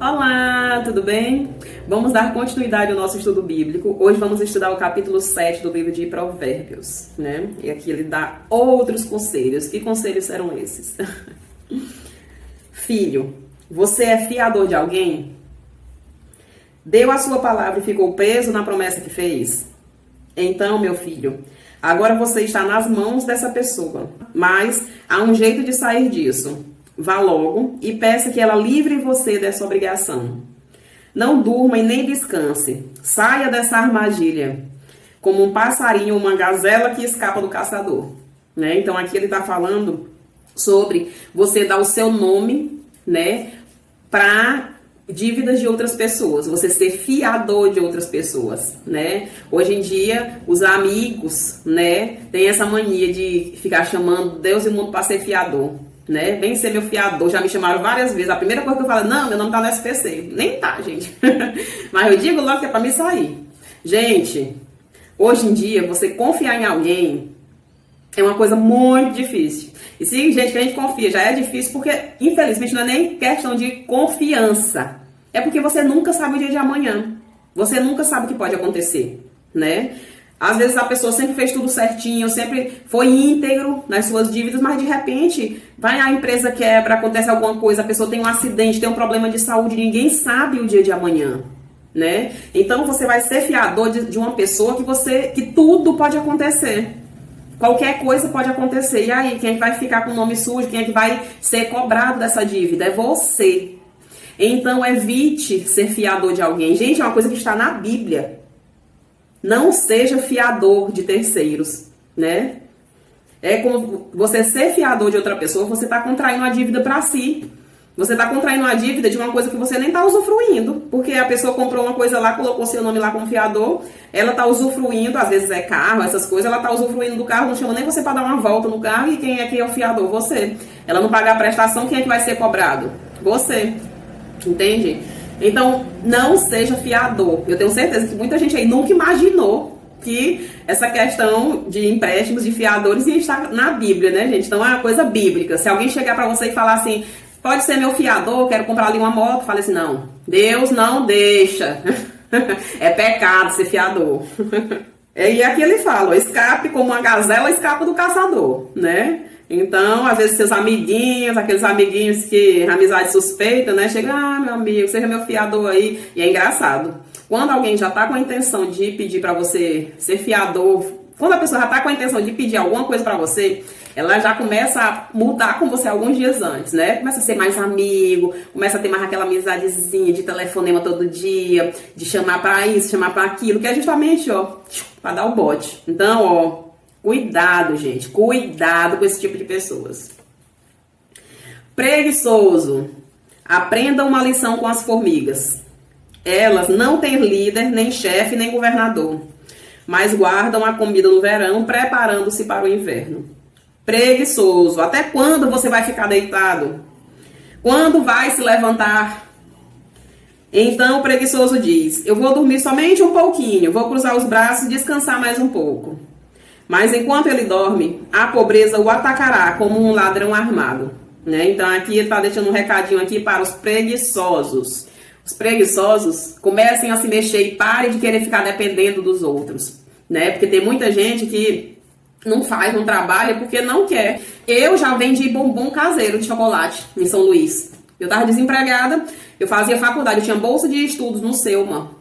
Olá, tudo bem? Vamos dar continuidade ao nosso estudo bíblico. Hoje vamos estudar o capítulo 7 do livro de Provérbios, né? E aqui ele dá outros conselhos. Que conselhos serão esses? Filho, você é fiador de alguém? Deu a sua palavra e ficou preso na promessa que fez? Então, meu filho, agora você está nas mãos dessa pessoa, mas há um jeito de sair disso. Vá logo e peça que ela livre você dessa obrigação. Não durma e nem descanse. Saia dessa armadilha, como um passarinho ou uma gazela que escapa do caçador. Né? Então aqui ele está falando sobre você dar o seu nome, né, para dívidas de outras pessoas, você ser fiador de outras pessoas, né? Hoje em dia, os amigos, né, tem essa mania de ficar chamando Deus e o mundo para ser fiador. Né? Vem ser meu fiador, já me chamaram várias vezes. A primeira coisa que eu falo, não, meu nome tá no SPC. Nem tá, gente. Mas eu digo logo que é pra me sair. Gente, hoje em dia, você confiar em alguém é uma coisa muito difícil. E se, gente, que a gente confia já é difícil porque, infelizmente, não é nem questão de confiança. É porque você nunca sabe o dia de amanhã. Você nunca sabe o que pode acontecer, né? Às vezes a pessoa sempre fez tudo certinho, sempre foi íntegro nas suas dívidas, mas de repente vai a empresa quebra, acontece alguma coisa, a pessoa tem um acidente, tem um problema de saúde, ninguém sabe o dia de amanhã, né? Então você vai ser fiador de uma pessoa que tudo pode acontecer. Qualquer coisa pode acontecer. E aí, quem é que vai ficar com o nome sujo? Quem é que vai ser cobrado dessa dívida? É você. Então evite ser fiador de alguém. Gente, é uma coisa que está na Bíblia. Não seja fiador de terceiros, né? É como você ser fiador de outra pessoa, você está contraindo uma dívida para si. Você está contraindo uma dívida de uma coisa que você nem está usufruindo. Porque a pessoa comprou uma coisa lá, colocou seu nome lá como fiador, ela está usufruindo, às vezes é carro, essas coisas, ela está usufruindo do carro, não chama nem você para dar uma volta no carro, e quem é que é o fiador? Você. Ela não paga a prestação, quem é que vai ser cobrado? Você. Entende? Então, não seja fiador. Eu tenho certeza que muita gente aí nunca imaginou que essa questão de empréstimos de fiadores ia estar na Bíblia, né, gente? Então, é uma coisa bíblica. Se alguém chegar pra você e falar assim, pode ser meu fiador, quero comprar ali uma moto, fale assim, não, Deus não deixa. É pecado ser fiador. E aqui ele fala, escape como uma gazela, escapa do caçador, né? Então, às vezes, seus amiguinhos, aqueles amiguinhos que amizade suspeita, né? Chega, meu amigo, seja meu fiador aí. E é engraçado. Quando alguém já tá com a intenção de pedir pra você ser fiador, quando a pessoa já tá com a intenção de pedir alguma coisa pra você, ela já começa a mudar com você alguns dias antes, né? Começa a ser mais amigo, começa a ter mais aquela amizadezinha de telefonema todo dia, de chamar pra isso, chamar pra aquilo, que é justamente, ó, pra dar o bote. Então, ó, cuidado, gente. Cuidado com esse tipo de pessoas. Preguiçoso. Aprenda uma lição com as formigas. Elas não têm líder, nem chefe, nem governador, mas guardam a comida no verão, preparando-se para o inverno. Preguiçoso. Até quando você vai ficar deitado? Quando vai se levantar? Então o preguiçoso diz, eu vou dormir somente um pouquinho, vou cruzar os braços e descansar mais um pouco. Mas enquanto ele dorme, a pobreza o atacará como um ladrão armado. Né? Então aqui ele está deixando um recadinho aqui para os preguiçosos. Os preguiçosos comecem a se mexer e parem de querer ficar dependendo dos outros. Né? Porque tem muita gente que não faz, não trabalha porque não quer. Eu já vendi bombom caseiro de chocolate em São Luís. Eu estava desempregada, eu fazia faculdade, eu tinha bolsa de estudos no Selma.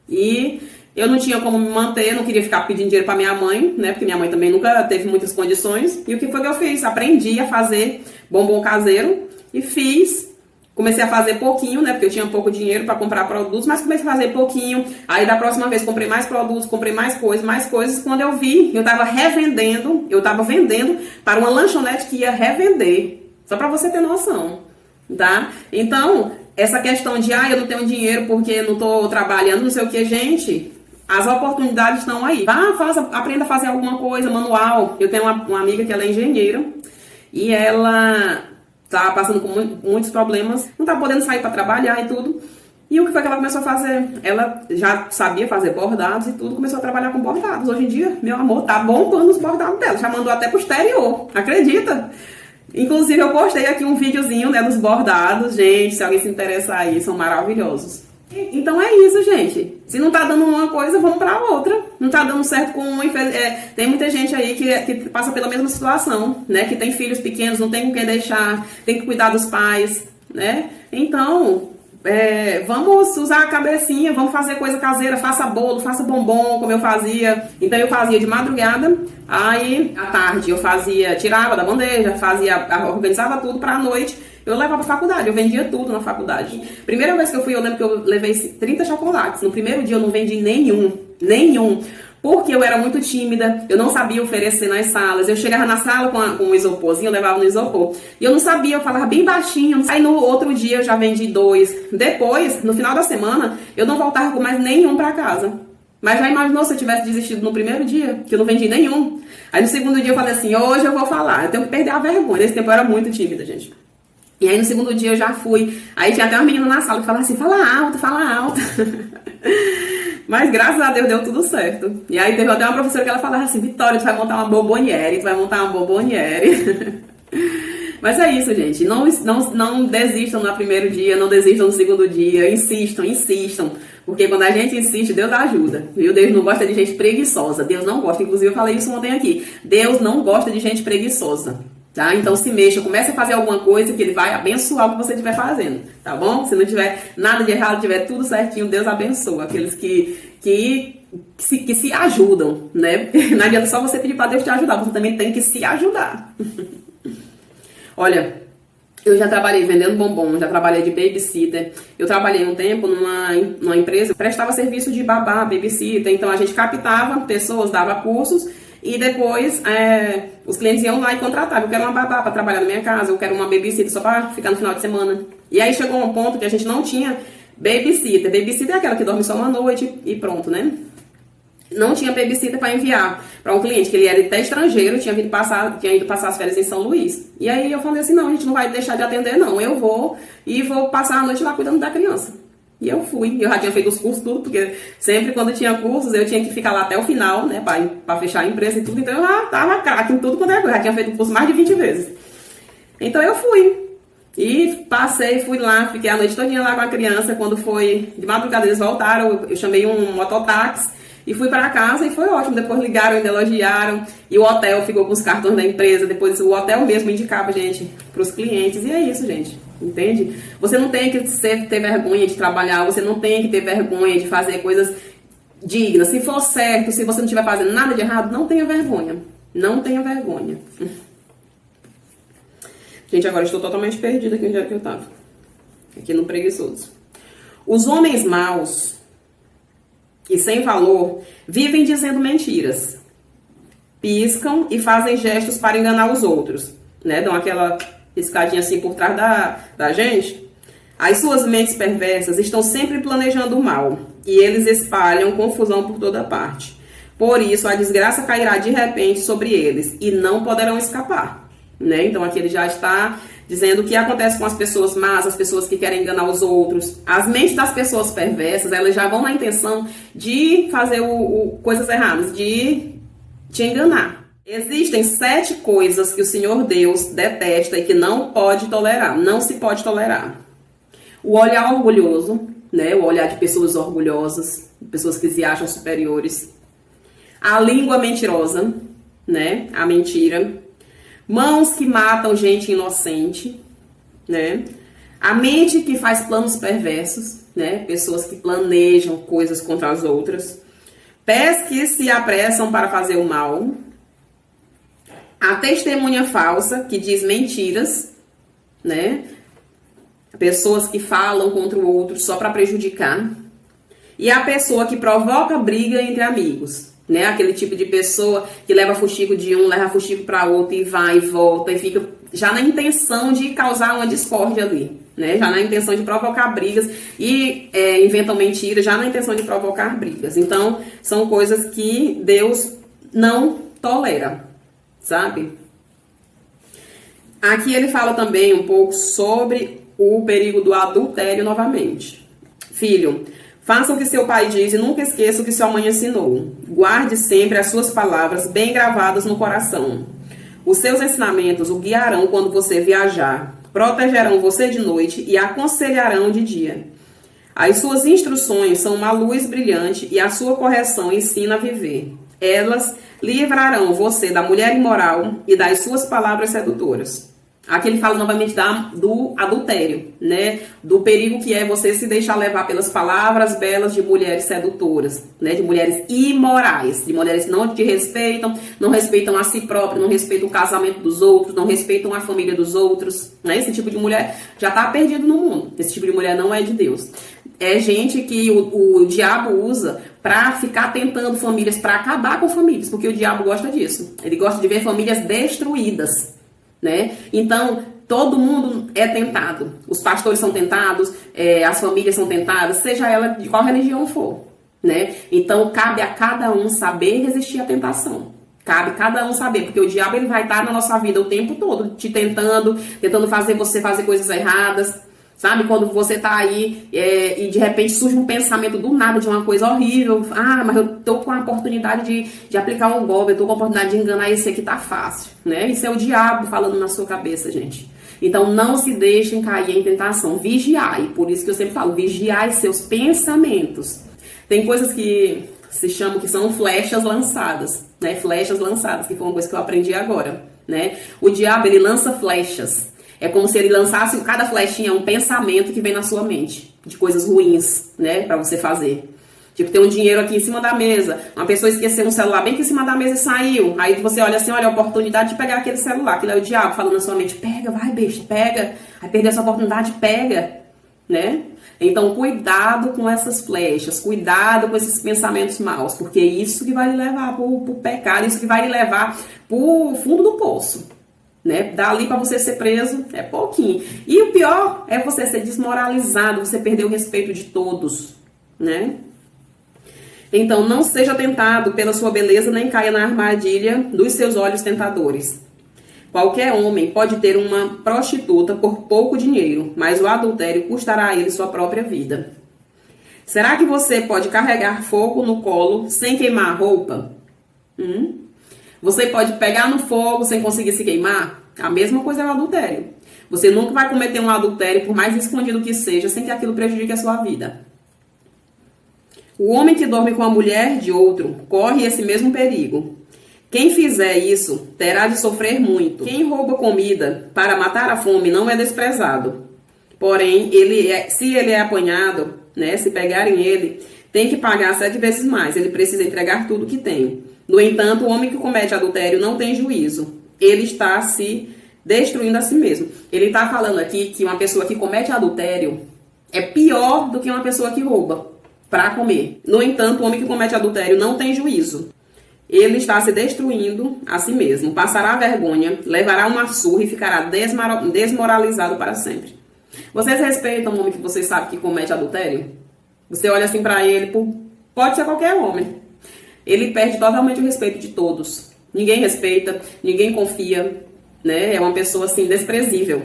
E eu não tinha como me manter, não queria ficar pedindo dinheiro para minha mãe, né? Porque minha mãe também nunca teve muitas condições. E o que foi que eu fiz? Aprendi a fazer bombom caseiro e fiz. Comecei a fazer pouquinho, né? Porque eu tinha pouco dinheiro para comprar produtos, mas comecei a fazer pouquinho. Aí da próxima vez comprei mais produtos, comprei mais coisas. Quando eu vi, eu tava revendendo, eu tava vendendo para uma lanchonete que ia revender. Só para você ter noção, tá? Então, essa questão de, eu não tenho dinheiro porque não tô trabalhando, não sei o que, gente, as oportunidades estão aí. Vá, aprenda a fazer alguma coisa, manual. Eu tenho uma amiga que ela é engenheira e ela tá passando com muitos problemas, não tá podendo sair para trabalhar e tudo. E o que foi que ela começou a fazer? Ela já sabia fazer bordados e tudo, começou a trabalhar com bordados. Hoje em dia, meu amor, tá bombando os bordados dela. Já mandou até pro exterior, acredita? Inclusive, eu postei aqui um videozinho, né, dos bordados. Gente, se alguém se interessar aí, são maravilhosos. Então é isso, gente. Se não tá dando uma coisa, vamos pra outra. Não tá dando certo com uma. Tem muita gente aí que passa pela mesma situação, né? Que tem filhos pequenos, não tem com quem deixar, tem que cuidar dos pais, né? Então, vamos usar a cabecinha, vamos fazer coisa caseira, faça bolo, faça bombom, como eu fazia. Então eu fazia de madrugada, aí à tarde eu fazia, tirava da bandeja, organizava tudo pra noite. Eu levava pra faculdade, eu vendia tudo na faculdade. Primeira vez que eu fui, eu lembro que eu levei 30 chocolates. No primeiro dia eu não vendi nenhum. Porque eu era muito tímida, eu não sabia oferecer nas salas. Eu chegava na sala com um isoporzinho, eu levava no isopor. E eu não sabia, eu falava bem baixinho. Aí no outro dia eu já vendi 2. Depois, no final da semana, eu não voltava com mais nenhum pra casa. Mas já imaginou se eu tivesse desistido no primeiro dia, que eu não vendi nenhum? Aí no segundo dia eu falei assim, hoje eu vou falar, eu tenho que perder a vergonha. Nesse tempo eu era muito tímida, gente. E aí no segundo dia eu já fui. Aí tinha até uma menina na sala que falava assim, fala alto, fala alto. Mas graças a Deus deu tudo certo. E aí teve até uma professora que ela falava assim, Vitória, tu vai montar uma bomboniere, Mas é isso, gente. Não desistam no primeiro dia, não desistam no segundo dia. Insistam. Porque quando a gente insiste, Deus ajuda. Viu? Deus não gosta de gente preguiçosa. Deus não gosta. Inclusive eu falei isso ontem aqui. Deus não gosta de gente preguiçosa. Tá? Então se mexa, comece a fazer alguma coisa que ele vai abençoar o que você estiver fazendo, tá bom? Se não tiver nada de errado, tiver tudo certinho, Deus abençoa. Aqueles que se ajudam, né? Não adianta só você pedir para Deus te ajudar, você também tem que se ajudar. Olha, eu já trabalhei vendendo bombom, já trabalhei de babysitter. Eu trabalhei um tempo numa empresa, prestava serviço de babá, babysitter. Então a gente captava pessoas, dava cursos. E depois, os clientes iam lá e contratavam. Eu quero uma babá para trabalhar na minha casa, eu quero uma babysitter só para ficar no final de semana. E aí chegou um ponto que a gente não tinha babysitter. Babysitter é aquela que dorme só uma noite e pronto, né? Não tinha babysitter para enviar para um cliente, que ele era até estrangeiro, tinha ido passar as férias em São Luís. E aí eu falei assim, não, a gente não vai deixar de atender não. Eu vou passar a noite lá cuidando da criança. E eu fui, eu já tinha feito os cursos tudo, porque sempre quando tinha cursos eu tinha que ficar lá até o final, né, pra fechar a empresa e tudo, então eu já tava craque em tudo quanto era coisa, já tinha feito o curso mais de 20 vezes. Então eu fui, e fui lá, fiquei a noite todinha lá com a criança. Quando foi de madrugada eles voltaram, eu chamei um mototáxi e fui para casa e foi ótimo. Depois ligaram, ainda elogiaram, e o hotel ficou com os cartões da empresa. Depois o hotel mesmo indicava gente para os clientes, e é isso, gente. Entende? Você não tem que ter vergonha de trabalhar, você não tem que ter vergonha de fazer coisas dignas. Se for certo, se você não estiver fazendo nada de errado, não tenha vergonha. Não tenha vergonha. Gente, agora estou totalmente perdida aqui onde era que eu estava. Aqui no preguiçoso. Os homens maus e sem valor vivem dizendo mentiras. Piscam e fazem gestos para enganar os outros. Né? Dão aquela piscadinha assim por trás da gente. As suas mentes perversas estão sempre planejando o mal, e eles espalham confusão por toda parte. Por isso, a desgraça cairá de repente sobre eles, e não poderão escapar. Né? Então aqui ele já está dizendo o que acontece com as pessoas más, as pessoas que querem enganar os outros. As mentes das pessoas perversas, elas já vão na intenção de fazer coisas erradas, de te enganar. Existem 7 coisas que o Senhor Deus detesta e que não pode tolerar, não se pode tolerar. O olhar orgulhoso, né? O olhar de pessoas orgulhosas, pessoas que se acham superiores. A língua mentirosa, né? A mentira. Mãos que matam gente inocente, né? A mente que faz planos perversos, né? Pessoas que planejam coisas contra as outras. Pés que se apressam para fazer o mal. A testemunha falsa, que diz mentiras, né? Pessoas que falam contra o outro só para prejudicar. E a pessoa que provoca briga entre amigos, né? Aquele tipo de pessoa que leva fuxico de um, leva fuxico para outro e vai e volta e fica já na intenção de causar uma discórdia ali, né? Já na intenção de provocar brigas e inventam mentiras já na intenção de provocar brigas. Então, são coisas que Deus não tolera, sabe? Aqui ele fala também um pouco sobre o perigo do adultério novamente. Filho, faça o que seu pai diz e nunca esqueça o que sua mãe ensinou. Guarde sempre as suas palavras bem gravadas no coração. Os seus ensinamentos o guiarão quando você viajar, protegerão você de noite e aconselharão de dia. As suas instruções são uma luz brilhante e a sua correção ensina a viver. Elas livrarão você da mulher imoral e das suas palavras sedutoras. Aqui ele fala novamente do adultério, né? Do perigo que é você se deixar levar pelas palavras belas de mulheres sedutoras, né? De mulheres imorais, de mulheres que não te respeitam, não respeitam a si próprias, não respeitam o casamento dos outros, não respeitam a família dos outros, né? Esse tipo de mulher já está perdido no mundo. Esse tipo de mulher não é de Deus. É gente que o diabo usa para ficar tentando famílias, para acabar com famílias, porque o diabo gosta disso. Ele gosta de ver famílias destruídas, né? Então, todo mundo é tentado. Os pastores são tentados, as famílias são tentadas, seja ela de qual religião for, né? Então, cabe a cada um saber resistir à tentação. Cabe cada um saber, porque o diabo ele vai estar na nossa vida o tempo todo, te tentando fazer você fazer coisas erradas. Sabe, quando você tá aí e de repente surge um pensamento do nada de uma coisa horrível. Ah, mas eu tô com a oportunidade de aplicar um golpe, eu tô com a oportunidade de enganar esse aqui, tá fácil, né? Isso é o diabo falando na sua cabeça, gente. Então não se deixem cair em tentação, vigiai. Por isso que eu sempre falo, vigiai seus pensamentos. Tem coisas que se chamam que são flechas lançadas, né? Flechas lançadas, que foi uma coisa que eu aprendi agora, né? O diabo, ele lança flechas. É como se ele lançasse, cada flechinha, um pensamento que vem na sua mente, de coisas ruins, né, pra você fazer. Tipo, tem um dinheiro aqui em cima da mesa, uma pessoa esqueceu um celular bem aqui em cima da mesa e saiu. Aí você olha assim, olha a oportunidade de pegar aquele celular, aquilo é o diabo falando na sua mente, pega, vai besta, pega. Aí perder essa oportunidade, pega, né? Então, cuidado com essas flechas, cuidado com esses pensamentos maus, porque é isso que vai lhe levar pro pecado, isso que vai lhe levar pro fundo do poço. Né? Dali para você ser preso é pouquinho. E o pior é você ser desmoralizado, você perder o respeito de todos, né? Então, não seja tentado pela sua beleza, nem caia na armadilha dos seus olhos tentadores. Qualquer homem pode ter uma prostituta por pouco dinheiro, mas o adultério custará a ele sua própria vida. Será que você pode carregar fogo no colo sem queimar a roupa? Você pode pegar no fogo sem conseguir se queimar? A mesma coisa é o adultério. Você nunca vai cometer um adultério, por mais escondido que seja, sem que aquilo prejudique a sua vida. O homem que dorme com a mulher de outro corre esse mesmo perigo. Quem fizer isso terá de sofrer muito. Quem rouba comida para matar a fome não é desprezado. Porém, se ele é apanhado, né, se pegarem ele, tem que pagar 7 vezes mais. Ele precisa entregar tudo que tem. No entanto, o homem que comete adultério não tem juízo. Ele está se destruindo a si mesmo. Ele está falando aqui que uma pessoa que comete adultério é pior do que uma pessoa que rouba para comer. No entanto, o homem que comete adultério não tem juízo. Ele está se destruindo a si mesmo. Passará vergonha, levará uma surra e ficará desmoralizado para sempre. Vocês respeitam um homem que vocês sabem que comete adultério? Você olha assim para ele, pode ser qualquer homem. Ele perde totalmente o respeito de todos. Ninguém respeita, ninguém confia, né? É uma pessoa assim desprezível.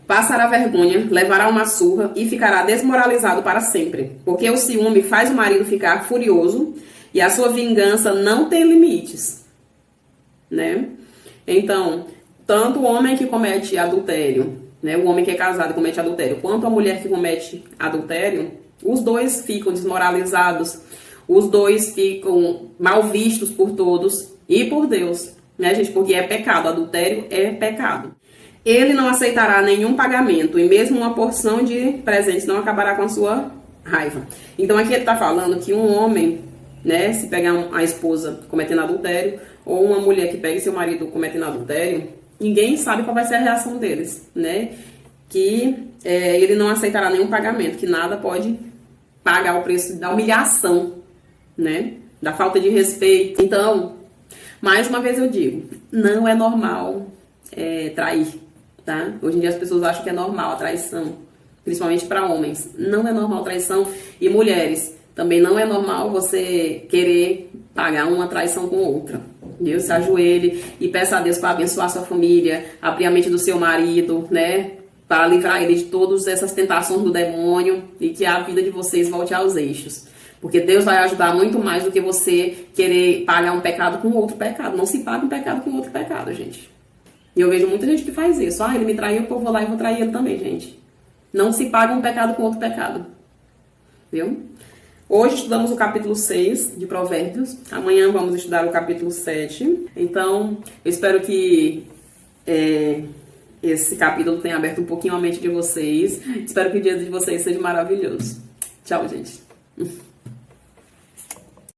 Passará vergonha, levará uma surra e ficará desmoralizado para sempre. Porque o ciúme faz o marido ficar furioso e a sua vingança não tem limites, né? Então, tanto o homem que comete adultério, né? O homem que é casado e comete adultério, quanto a mulher que comete adultério, os dois ficam desmoralizados. Os dois ficam mal vistos por todos e por Deus, né, gente? Porque é pecado, adultério é pecado. Ele não aceitará nenhum pagamento e mesmo uma porção de presentes não acabará com a sua raiva. Então aqui ele está falando que um homem, né, se pegar a esposa cometendo adultério ou uma mulher que pega seu marido cometendo adultério, ninguém sabe qual vai ser a reação deles, né? Que ele não aceitará nenhum pagamento, que nada pode pagar o preço da humilhação, né? Da falta de respeito. Então, mais uma vez eu digo, não é normal trair, tá? Hoje em dia as pessoas acham que é normal a traição, principalmente para homens. Não é normal a traição. E mulheres, também não é normal você querer pagar uma traição com outra. Deus, se ajoelhe e peça a Deus para abençoar a sua família, abrir a mente do seu marido, né? Para livrar ele de todas essas tentações do demônio e que a vida de vocês volte aos eixos. Porque Deus vai ajudar muito mais do que você querer pagar um pecado com outro pecado. Não se paga um pecado com outro pecado, gente. E eu vejo muita gente que faz isso. Ah, ele me traiu, então eu vou lá e vou trair ele também, gente. Não se paga um pecado com outro pecado. Viu? Hoje estudamos o capítulo 6 de Provérbios. Amanhã vamos estudar o capítulo 7. Então, eu espero que esse capítulo tenha aberto um pouquinho a mente de vocês. Espero que o dia de vocês seja maravilhoso. Tchau, gente.